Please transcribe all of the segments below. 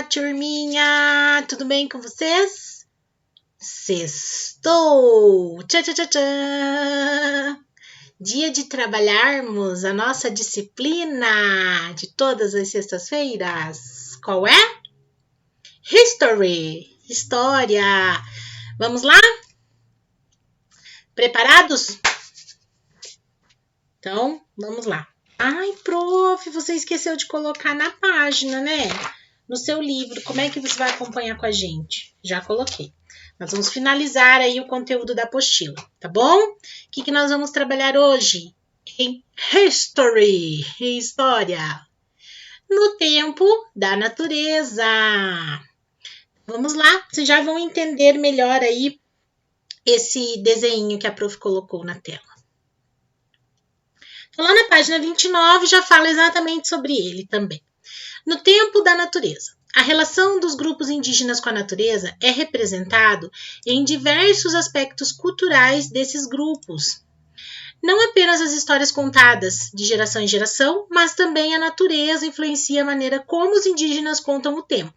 Olá, turminha! Tudo bem com vocês? Sextou! Tchá, tchá, tchá, tchá. Dia de trabalharmos a nossa disciplina de todas as sextas-feiras. Qual é? History! História! Vamos lá? Preparados? Então, vamos lá. Ai, prof, você esqueceu de colocar na página, né? No seu livro, como é que você vai acompanhar com a gente? Já coloquei. Nós vamos finalizar aí o conteúdo da apostila, tá bom? O que nós vamos trabalhar hoje? Em History, História. No tempo da natureza. Vamos lá, vocês já vão entender melhor aí esse desenho que a prof colocou na tela. Então, lá na página 29 já fala exatamente sobre ele também. No tempo da natureza. A relação dos grupos indígenas com a natureza é representado em diversos aspectos culturais desses grupos. Não apenas as histórias contadas de geração em geração, mas também a natureza influencia a maneira como os indígenas contam o tempo.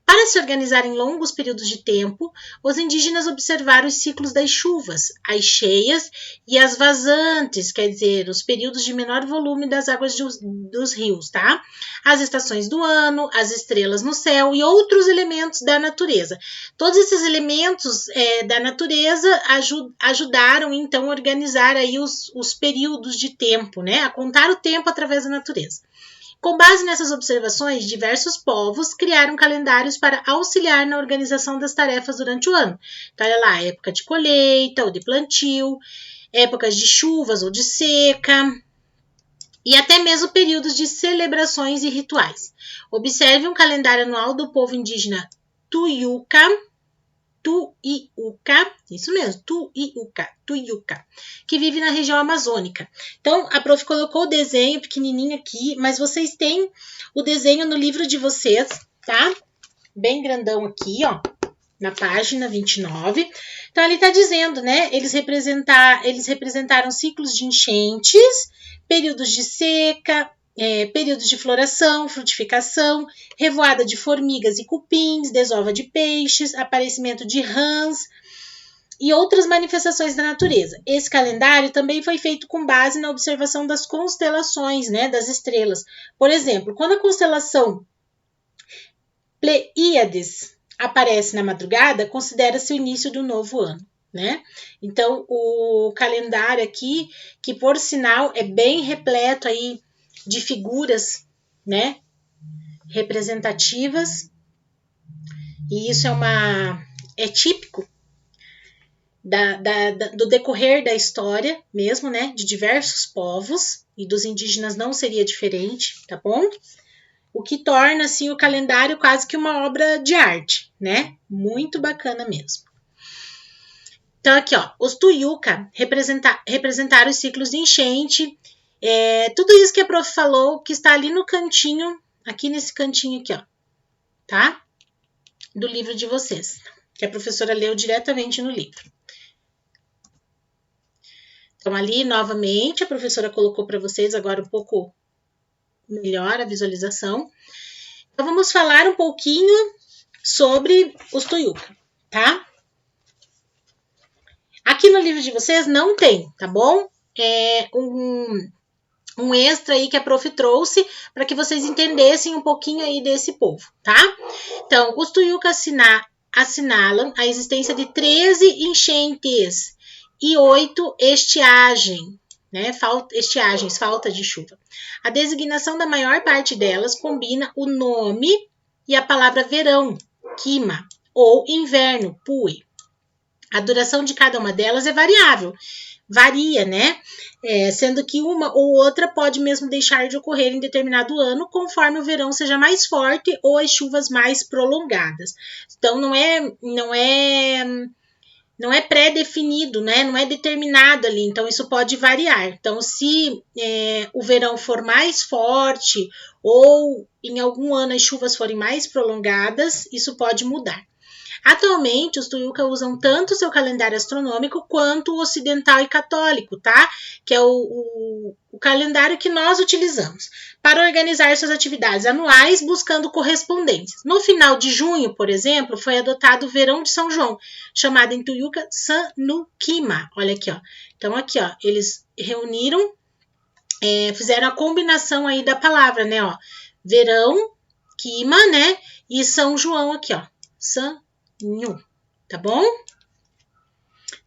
Para se organizar em longos períodos de tempo, os indígenas observaram os ciclos das chuvas, as cheias e as vazantes, quer dizer, os períodos de menor volume das águas dos rios, tá? As estações do ano, as estrelas no céu e outros elementos da natureza. Todos esses elementos da natureza ajudaram, então, a organizar aí os períodos de tempo, né? A contar o tempo através da natureza. Com base nessas observações, diversos povos criaram calendários para auxiliar na organização das tarefas durante o ano. Então, olha lá, época de colheita ou de plantio, épocas de chuvas ou de seca, e até mesmo períodos de celebrações e rituais. Observe um calendário anual do povo indígena Tuiuca, isso mesmo, Tuiuca, que vive na região amazônica. Então, a prof colocou o desenho pequenininho aqui, mas vocês têm o desenho no livro de vocês, tá? Bem grandão aqui, ó, na página 29. Então, ali tá dizendo, né, eles representaram ciclos de enchentes, períodos de seca, períodos de floração, frutificação, revoada de formigas e cupins, desova de peixes, aparecimento de rãs e outras manifestações da natureza. Esse calendário também foi feito com base na observação das constelações, né, das estrelas. Por exemplo, quando a constelação Pleiades aparece na madrugada, considera-se o início do novo ano, né? Então, o calendário aqui, que por sinal é bem repleto aí de figuras, né, representativas, e isso é típico do decorrer da história mesmo, né, de diversos povos, e dos indígenas não seria diferente, tá bom? O que torna, assim, o calendário quase que uma obra de arte, né? Muito bacana mesmo. Então, aqui, ó, os Tuiuca representaram os ciclos de enchente, tudo isso que a prof falou, que está ali no cantinho, aqui nesse cantinho aqui, ó, tá? Do livro de vocês, que a professora leu diretamente no livro. Então, ali, novamente, a professora colocou para vocês agora um pouco melhor a visualização. Então, vamos falar um pouquinho sobre os Tuiuca, tá? Aqui no livro de vocês não tem, tá bom? É um extra aí que a prof trouxe para que vocês entendessem um pouquinho aí desse povo, tá? Então, os Tuiuca assinalam a existência de 13 enchentes e 8 estiagens, né? Estiagens, falta de chuva. A designação da maior parte delas combina o nome e a palavra verão, Kima, ou inverno, Pui. A duração de cada uma delas é variável, varia, né? Sendo que uma ou outra pode mesmo deixar de ocorrer em determinado ano, conforme o verão seja mais forte ou as chuvas mais prolongadas. Então, não é pré-definido, né? Não é determinado ali, então isso pode variar. Então, se o verão for mais forte ou em algum ano as chuvas forem mais prolongadas, isso pode mudar. Atualmente, os Tuiuca usam tanto o seu calendário astronômico quanto o ocidental e católico, tá? Que é o calendário que nós utilizamos para organizar suas atividades anuais buscando correspondências. No final de junho, por exemplo, foi adotado o verão de São João, chamado em Tuiuca Sanukima. Olha aqui, ó. Então, aqui, ó, eles reuniram, fizeram a combinação aí da palavra, né, ó. Verão, Kima, né, e São João aqui, ó. Sanyu, tá bom?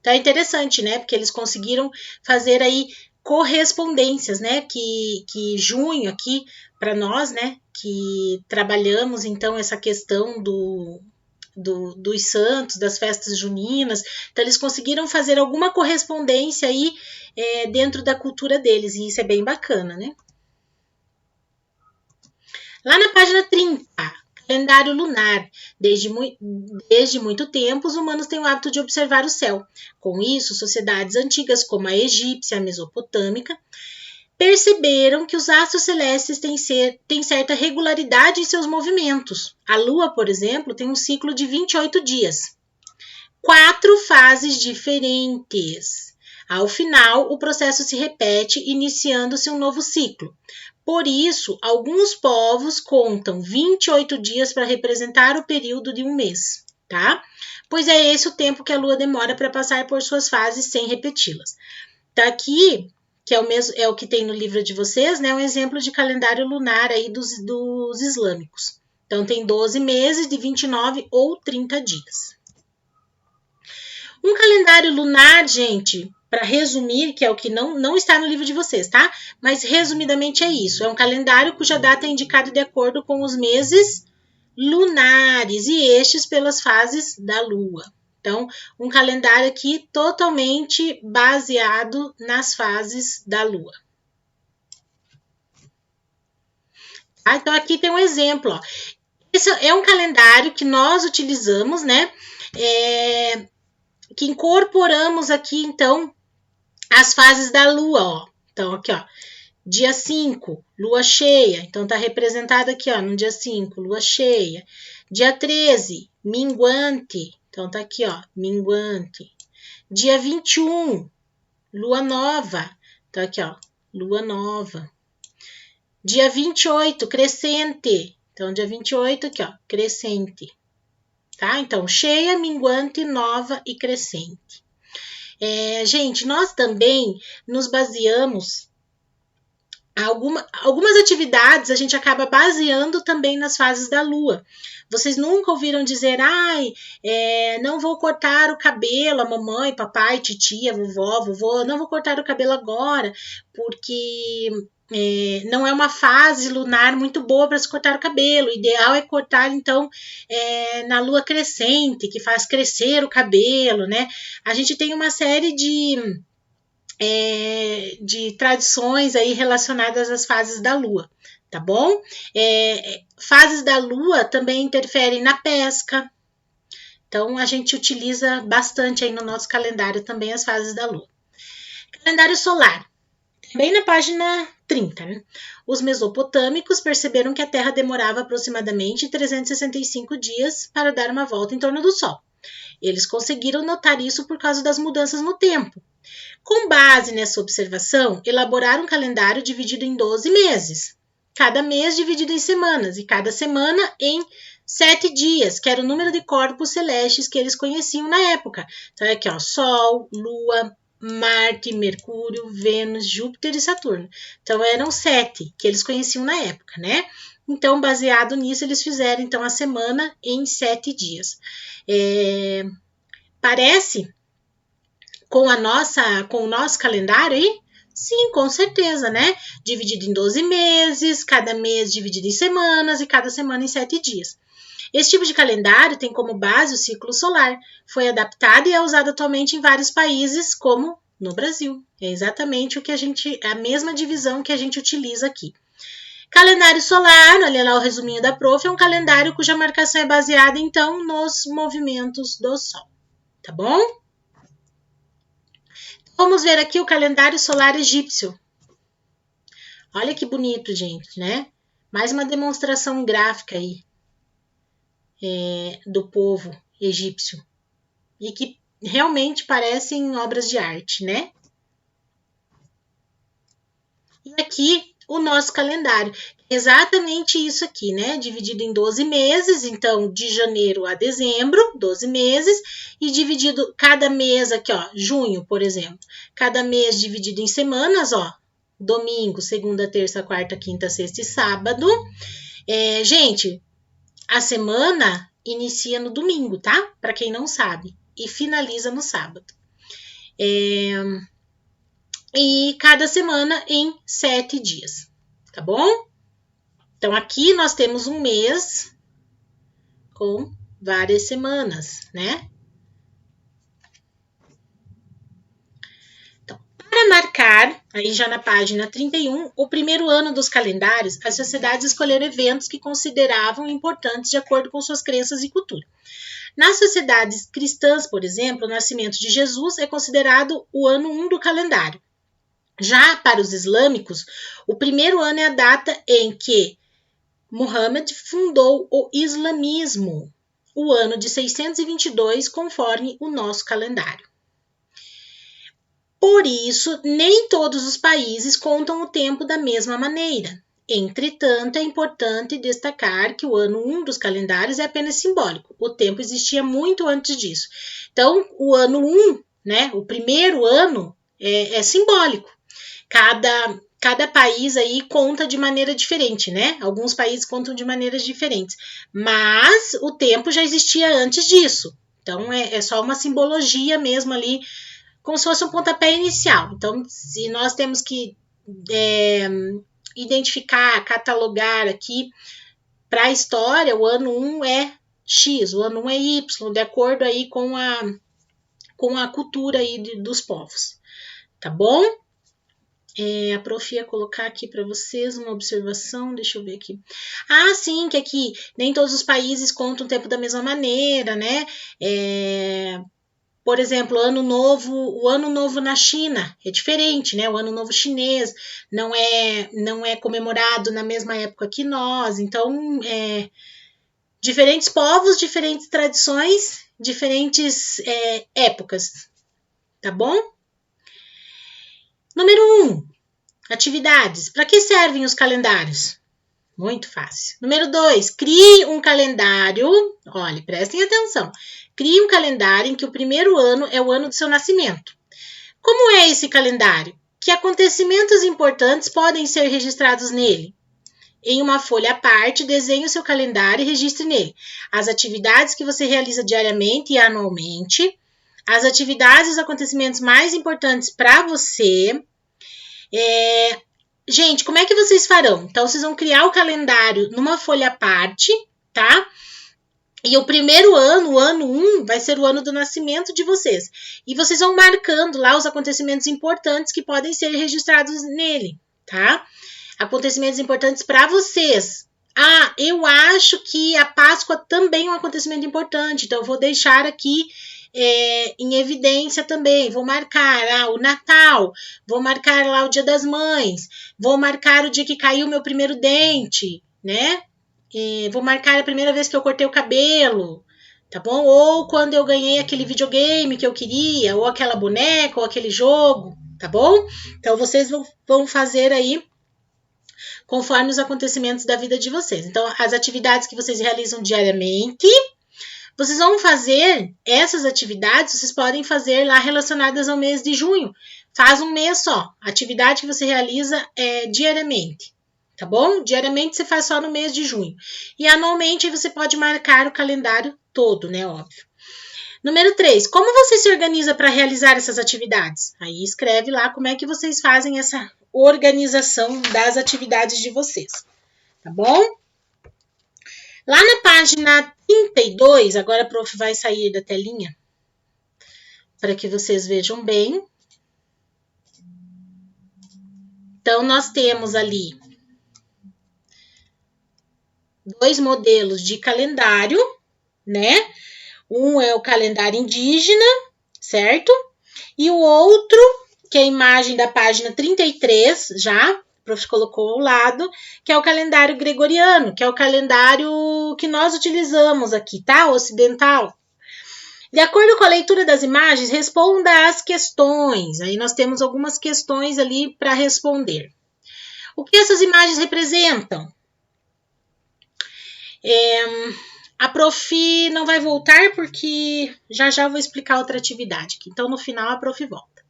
Então é interessante, né, porque eles conseguiram fazer aí correspondências, né, que junho aqui, para nós, né, que trabalhamos, então, essa questão dos santos, das festas juninas, então eles conseguiram fazer alguma correspondência aí dentro da cultura deles, e isso é bem bacana, né? Lá na página 30, calendário lunar. Desde muito tempo, os humanos têm o hábito de observar o céu. Com isso, sociedades antigas como a egípcia, a mesopotâmica, perceberam que os astros celestes têm certa regularidade em seus movimentos. A Lua, por exemplo, tem um ciclo de 28 dias. 4 fases diferentes. Ao final, o processo se repete, iniciando-se um novo ciclo. Por isso, alguns povos contam 28 dias para representar o período de um mês, tá? Pois é esse o tempo que a Lua demora para passar por suas fases sem repeti-las. Tá aqui, que é o que tem no livro de vocês, né? Um exemplo de calendário lunar aí dos islâmicos. Então, tem 12 meses de 29 ou 30 dias. Um calendário lunar, gente, para resumir, que é o que não está no livro de vocês, tá? Mas resumidamente é isso. É um calendário cuja data é indicada de acordo com os meses lunares e estes pelas fases da Lua. Então, um calendário aqui totalmente baseado nas fases da Lua. Tá? Então, aqui tem um exemplo. Ó. Esse é um calendário que nós utilizamos, né? Que incorporamos aqui, então, as fases da Lua, ó. Então, aqui, ó. Dia 5, lua cheia. Então, tá representado aqui, ó, no dia 5, lua cheia. Dia 13, minguante. Então, tá aqui, ó, minguante. Dia 21, lua nova. Então, aqui, ó, lua nova. Dia 28, crescente. Então, dia 28, aqui, ó, crescente. Tá? Então, cheia, minguante, nova e crescente. Gente, nós também nos baseamos algumas atividades a gente acaba baseando também nas fases da Lua. Vocês nunca ouviram dizer, não vou cortar o cabelo, a mamãe, papai, titia, vovô, não vou cortar o cabelo agora, porque não é uma fase lunar muito boa para se cortar o cabelo. O ideal é cortar, então, na lua crescente, que faz crescer o cabelo, né? A gente tem uma série de tradições aí relacionadas às fases da Lua, tá bom? Fases da Lua também interferem na pesca, então a gente utiliza bastante aí no nosso calendário também as fases da Lua. Calendário solar, bem na página 30, né? Os mesopotâmicos perceberam que a Terra demorava aproximadamente 365 dias para dar uma volta em torno do Sol. Eles conseguiram notar isso por causa das mudanças no tempo. Com base nessa observação, elaboraram um calendário dividido em 12 meses, cada mês dividido em semanas, e cada semana em 7 dias, que era o número de corpos celestes que eles conheciam na época. Então, aqui, ó, Sol, Lua, Marte, Mercúrio, Vênus, Júpiter e Saturno. Então, eram 7 que eles conheciam na época, né? Então, baseado nisso, eles fizeram, então, a semana em 7 dias. Parece com o nosso calendário aí? Sim, com certeza, né? Dividido em 12 meses, cada mês dividido em semanas e cada semana em 7 dias. Esse tipo de calendário tem como base o ciclo solar. Foi adaptado e é usado atualmente em vários países, como no Brasil. É exatamente a mesma divisão que a gente utiliza aqui. Calendário solar, olha lá o resuminho da prof, é um calendário cuja marcação é baseada, então, nos movimentos do Sol. Tá bom? Vamos ver aqui o calendário solar egípcio. Olha que bonito, gente, né? Mais uma demonstração gráfica aí do povo egípcio e que realmente parecem obras de arte, né? E aqui o nosso calendário, exatamente isso aqui, né? Dividido em 12 meses, então de janeiro a dezembro, 12 meses, e dividido cada mês aqui, ó, junho, por exemplo, cada mês dividido em semanas, ó, domingo, segunda, terça, quarta, quinta, sexta e sábado. Gente, a semana inicia no domingo, tá? Para quem não sabe, e finaliza no sábado. E cada semana em 7 dias, tá bom? Então, aqui nós temos um mês com várias semanas, né? Então, para marcar, aí já na página 31, o primeiro ano dos calendários, as sociedades escolheram eventos que consideravam importantes de acordo com suas crenças e cultura. Nas sociedades cristãs, por exemplo, o nascimento de Jesus é considerado o ano 1 do calendário. Já para os islâmicos, o primeiro ano é a data em que Muhammad fundou o islamismo, o ano de 622, conforme o nosso calendário. Por isso, nem todos os países contam o tempo da mesma maneira. Entretanto, é importante destacar que o ano 1 dos calendários é apenas simbólico. O tempo existia muito antes disso. Então, o ano 1, né, o primeiro ano, é simbólico. Cada país aí conta de maneira diferente, né? Alguns países contam de maneiras diferentes. Mas o tempo já existia antes disso. Então, é só uma simbologia mesmo ali, como se fosse um pontapé inicial. Então, se nós temos que identificar, catalogar aqui para a história, o ano 1 é X, o ano 1 é Y, de acordo aí com a cultura aí dos povos. Tá bom? A prof ia colocar aqui para vocês uma observação, deixa eu ver aqui. Sim, que aqui nem todos os países contam o tempo da mesma maneira, né? Por exemplo, o Ano Novo na China é diferente, né? O Ano Novo chinês não é comemorado na mesma época que nós. Então, diferentes povos, diferentes tradições, diferentes épocas, tá bom? Número 1, atividades. Para que servem os calendários? Muito fácil. Número 2, crie um calendário. Olha, prestem atenção. Crie um calendário em que o primeiro ano é o ano do seu nascimento. Como é esse calendário? Que acontecimentos importantes podem ser registrados nele? Em uma folha à parte, desenhe o seu calendário e registre nele as atividades que você realiza diariamente e anualmente, as atividades e os acontecimentos mais importantes para você. Gente, como é que vocês farão? Então, vocês vão criar o calendário numa folha à parte, tá? E o primeiro ano, o ano 1, vai ser o ano do nascimento de vocês. E vocês vão marcando lá os acontecimentos importantes que podem ser registrados nele, tá? Acontecimentos importantes para vocês. Eu acho que a Páscoa também é um acontecimento importante, então eu vou deixar aqui em evidência também. Vou marcar o Natal, vou marcar lá o Dia das Mães, vou marcar o dia que caiu meu primeiro dente, né? Vou marcar a primeira vez que eu cortei o cabelo, tá bom? Ou quando eu ganhei aquele videogame que eu queria, ou aquela boneca, ou aquele jogo, tá bom? Então, vocês vão fazer aí conforme os acontecimentos da vida de vocês. Então, as atividades que vocês realizam diariamente, vocês vão fazer essas atividades, vocês podem fazer lá relacionadas ao mês de junho. Faz um mês só, atividade que você realiza diariamente, tá bom? Diariamente você faz só no mês de junho. E anualmente você pode marcar o calendário todo, né? Óbvio. Número 3, como você se organiza para realizar essas atividades? Aí escreve lá como é que vocês fazem essa organização das atividades de vocês, tá bom? Lá na página 32, agora a prof vai sair da telinha para que vocês vejam bem. Então, nós temos ali 2 modelos de calendário, né? Um é o calendário indígena, certo? E o outro, que é a imagem da página 33, já, o prof colocou ao lado, que é o calendário gregoriano, que é o calendário que nós utilizamos aqui, tá? Ocidental. De acordo com a leitura das imagens, responda às questões. Aí nós temos algumas questões ali para responder. O que essas imagens representam? A prof não vai voltar porque já eu vou explicar outra atividade aqui. Então, no final, a prof volta.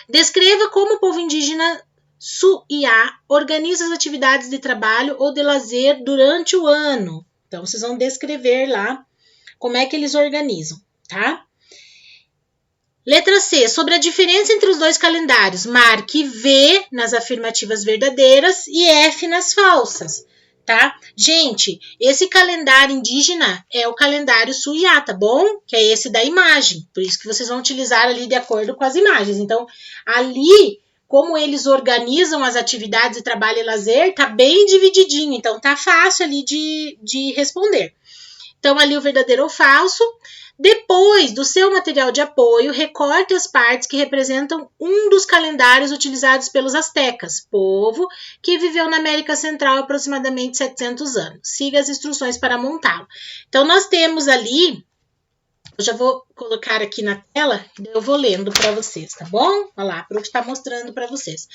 Descreva como o povo indígena Suiá organiza as atividades de trabalho ou de lazer durante o ano. Então, vocês vão descrever lá como é que eles organizam, tá? Letra C. Sobre a diferença entre os dois calendários, marque V nas afirmativas verdadeiras e F nas falsas, tá? Gente, esse calendário indígena é o calendário Suiá, tá bom? Que é esse da imagem. Por isso que vocês vão utilizar ali de acordo com as imagens. Então, ali, como eles organizam as atividades de trabalho e lazer, tá bem divididinho. Então, tá fácil ali de responder. Então, ali o verdadeiro ou falso. Depois do seu material de apoio, recorte as partes que representam um dos calendários utilizados pelos astecas, povo que viveu na América Central há aproximadamente 700 anos. Siga as instruções para montá-lo. Então, nós temos ali, eu já vou colocar aqui na tela, eu vou lendo para vocês, tá bom? Olha lá, a prof está mostrando para vocês.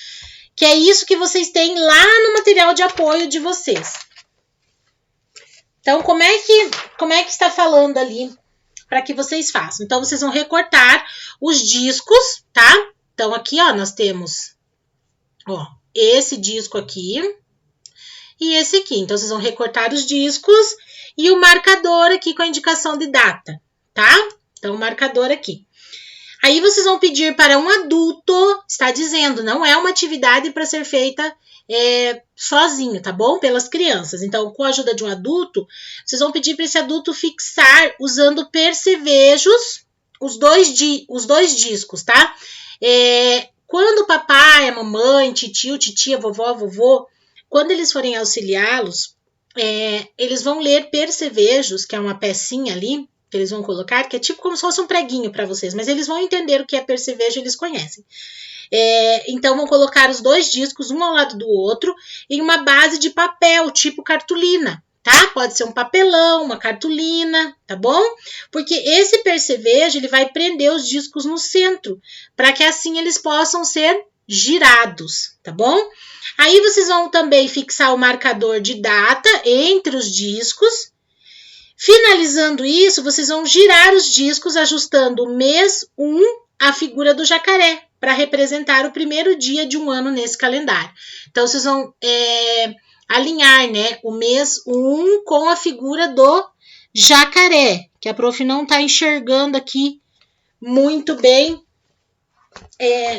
Que é isso que vocês têm lá no material de apoio de vocês. Então, como é que está falando ali para que vocês façam? Então, vocês vão recortar os discos, tá? Então, aqui, ó, nós temos, ó, esse disco aqui e esse aqui. Então, vocês vão recortar os discos e o marcador aqui com a indicação de data, tá? Então, o marcador aqui. Aí, vocês vão pedir para um adulto, está dizendo, não é uma atividade para ser feita sozinho, tá bom? Pelas crianças. Então, com a ajuda de um adulto, vocês vão pedir para esse adulto fixar usando percevejos os dois discos, tá? Quando o papai, a mamãe, titio, titia, vovó, vovô, quando eles forem auxiliá-los, eles vão ler percevejos, que é uma pecinha ali, que eles vão colocar, que é tipo como se fosse um preguinho para vocês, mas eles vão entender o que é percevejo, eles conhecem. Então, vão colocar os dois discos, um ao lado do outro, em uma base de papel, tipo cartolina, tá? Pode ser um papelão, uma cartolina, tá bom? Porque esse percevejo, ele vai prender os discos no centro, para que assim eles possam ser girados, tá bom? Aí, vocês vão também fixar o marcador de data entre os discos. Finalizando isso, vocês vão girar os discos, ajustando o mês 1 à figura do jacaré, para representar o primeiro dia de um ano nesse calendário. Então, vocês vão alinhar, né, o mês 1 com a figura do jacaré, que a prof não está enxergando aqui muito bem.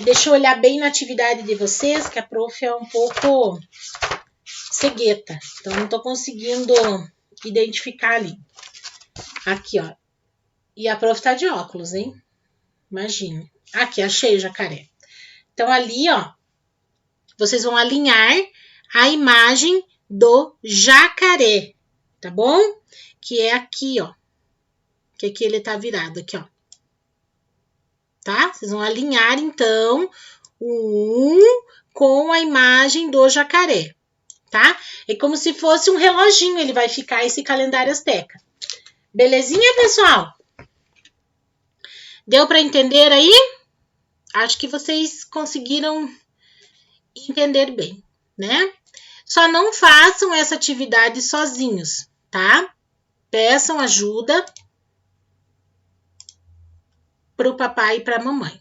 Deixa eu olhar bem na atividade de vocês, que a prof é um pouco cegueta, então não estou conseguindo identificar ali. Aqui, ó. E a prof tá de óculos, hein? Imagina. Aqui, achei o jacaré. Então, ali, ó, vocês vão alinhar a imagem do jacaré, tá bom? Que é aqui, ó. Que aqui ele tá virado, aqui, ó. Tá? Vocês vão alinhar, então, o 1 com a imagem do jacaré, tá? É como se fosse um reloginho, ele vai ficar esse calendário asteca. Belezinha, pessoal? Deu para entender aí? Acho que vocês conseguiram entender bem, né? Só não façam essa atividade sozinhos, tá? Peçam ajuda para o papai e para a mamãe.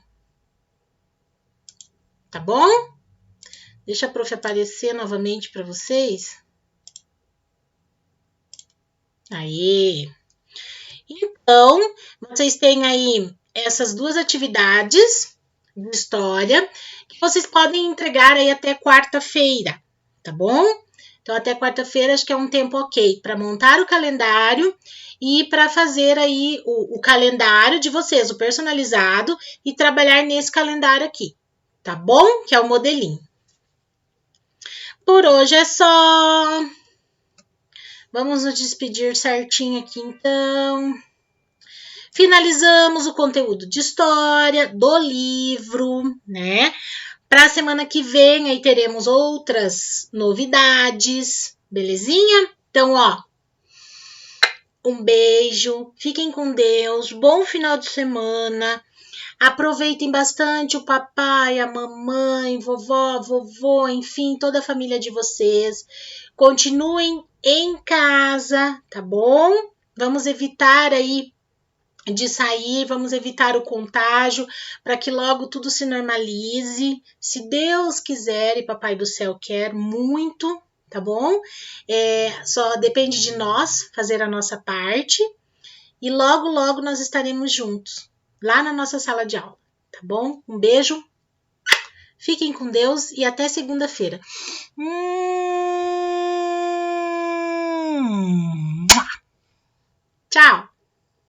Tá bom? Deixa a prof aparecer novamente para vocês. Aí. Então, vocês têm aí essas duas atividades de história que vocês podem entregar aí até quarta-feira, tá bom? Então, até quarta-feira acho que é um tempo ok para montar o calendário e para fazer aí o calendário de vocês, o personalizado, e trabalhar nesse calendário aqui, tá bom? Que é o modelinho. Por hoje é só. Vamos nos despedir certinho aqui, então. Finalizamos o conteúdo de história do livro, né? Para a semana que vem, aí teremos outras novidades, belezinha? Então, ó, Um beijo, fiquem com Deus, bom final de semana. Aproveitem bastante o papai, a mamãe, vovó, vovô, enfim, toda a família de vocês. Continuem em casa, tá bom? Vamos evitar aí de sair, vamos evitar o contágio para que logo tudo se normalize. Se Deus quiser e Papai do Céu quer muito, tá bom? Só depende de nós fazer a nossa parte e logo, logo nós estaremos juntos lá na nossa sala de aula, tá bom? Um beijo, fiquem com Deus e até segunda-feira. Tchau!